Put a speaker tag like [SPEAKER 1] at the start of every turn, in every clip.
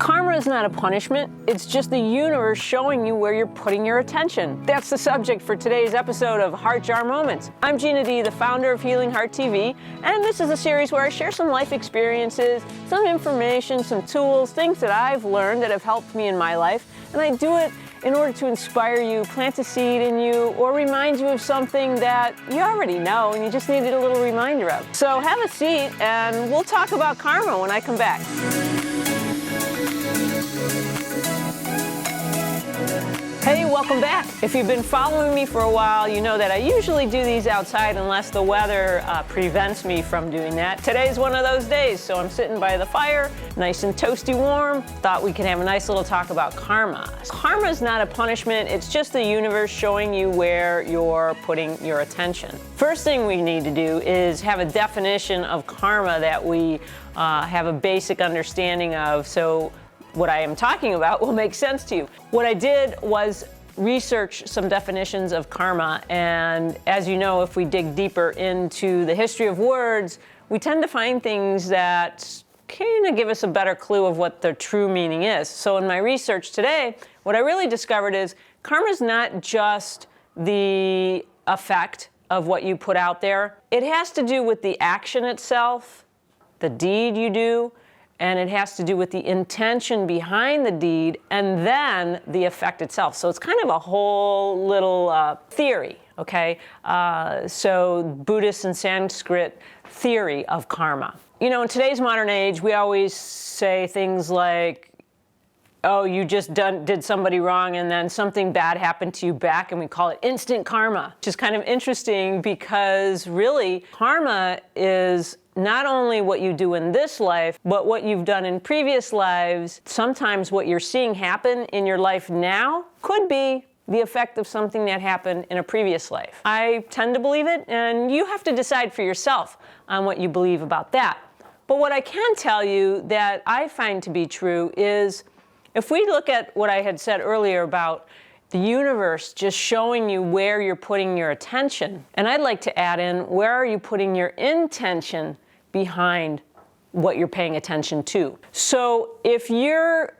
[SPEAKER 1] Karma is not a punishment, it's just the universe showing you where you're putting your attention. That's the subject for today's episode of Heart Jar Moments. I'm Gina D, the founder of Healing Heart TV, and this is a series where I share some life experiences, some information, some tools, things that I've learned that have helped me in my life, and I do it in order to inspire you, plant a seed in you, or remind you of something that you already know and you just needed a little reminder of. So have a seat and we'll talk about karma when I come back. Hey, welcome back. If you've been following me for a while, you know that I usually do these outside unless the weather prevents me from doing that. Today's one of those days, so I'm sitting by the fire, nice and toasty warm. Thought we could have a nice little talk about karma. Karma is not a punishment, it's just the universe showing you where you're putting your attention. First thing we need to do is have a definition of karma that we have a basic understanding of, so what I am talking about will make sense to you. What I did was research some definitions of karma, and as you know, if we dig deeper into the history of words, we tend to find things that kind of give us a better clue of what the true meaning is. So in my research today, what I really discovered is karma is not just the effect of what you put out there. It has to do with the action itself, the deed you do, and it has to do with the intention behind the deed and then the effect itself. So it's kind of a whole little theory, okay? So Buddhist and Sanskrit theory of karma. You know, in today's modern age, we always say things like, oh, you just did somebody wrong and then something bad happened to you back, and we call it instant karma, which is kind of interesting because really karma is not only what you do in this life, but what you've done in previous lives. Sometimes what you're seeing happen in your life now could be the effect of something that happened in a previous life. I tend to believe it, and you have to decide for yourself on what you believe about that. But what I can tell you that I find to be true is if we look at what I had said earlier about the universe just showing you where you're putting your attention, and I'd like to add in, where are you putting your intention behind what you're paying attention to? So if you're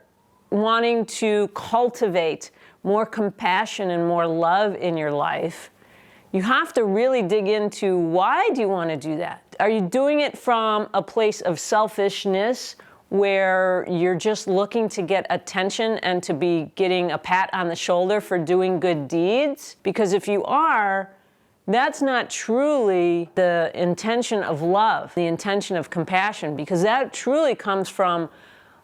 [SPEAKER 1] wanting to cultivate more compassion and more love in your life, you have to really dig into why do you want to do that? Are you doing it from a place of selfishness, where you're just looking to get attention and to be getting a pat on the shoulder for doing good deeds? Because if you are, that's not truly the intention of love, the intention of compassion, because that truly comes from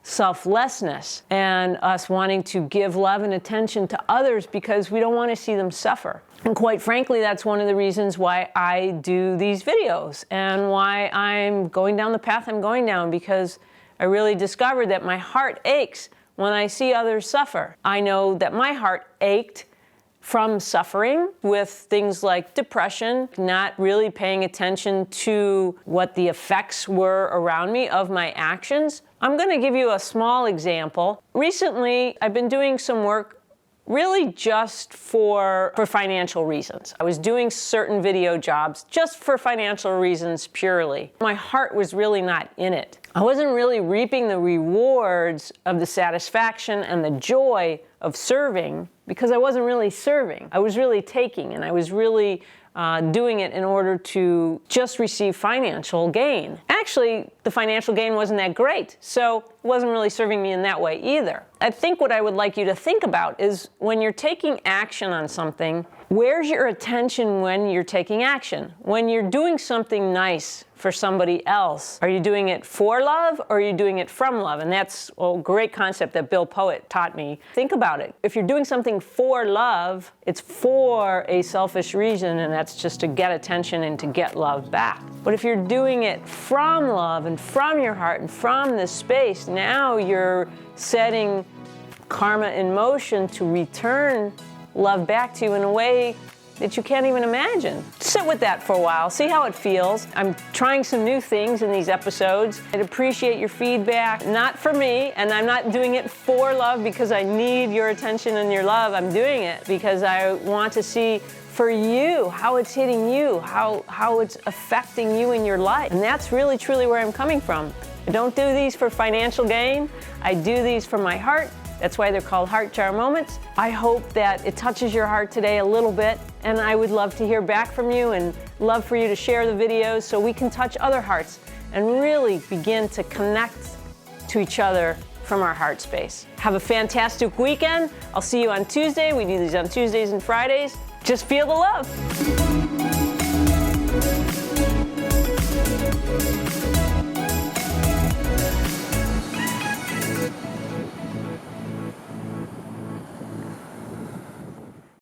[SPEAKER 1] selflessness and us wanting to give love and attention to others because we don't want to see them suffer. And quite frankly, that's one of the reasons why I do these videos and why I'm going down the path I'm going down, because I really discovered that my heart aches when I see others suffer. I know that my heart ached from suffering with things like depression, not really paying attention to what the effects were around me of my actions. I'm going to give you a small example. Recently, I've been doing some work really just for financial reasons. I was doing certain video jobs just for financial reasons purely. My heart was really not in it. I wasn't really reaping the rewards of the satisfaction and the joy of serving because I wasn't really serving. I was really taking, and I was really doing it in order to just receive financial gain. Actually, the financial gain wasn't that great, so it wasn't really serving me in that way either. I think what I would like you to think about is when you're taking action on something, where's your attention when you're taking action? When you're doing something nice for somebody else, are you doing it for love or are you doing it from love? And that's a great concept that Bill Poet taught me. Think about it. If you're doing something for love, it's for a selfish reason, and that's just to get attention and to get love back. But if you're doing it from love and from your heart and from this space, now you're setting karma in motion to return love back to you in a way that you can't even imagine. Sit with that for a while, see how it feels. I'm trying some new things in these episodes. I'd appreciate your feedback, not for me, and I'm not doing it for love because I need your attention and your love. I'm doing it because I want to see for you how it's hitting you, how it's affecting you in your life. And that's really, truly where I'm coming from. I don't do these for financial gain. I do these from my heart. That's why they're called Heart Jar Moments. I hope that it touches your heart today a little bit, and I would love to hear back from you and love for you to share the videos so we can touch other hearts and really begin to connect to each other from our heart space. Have a fantastic weekend. I'll see you on Tuesday. We do these on Tuesdays and Fridays. Just feel the love.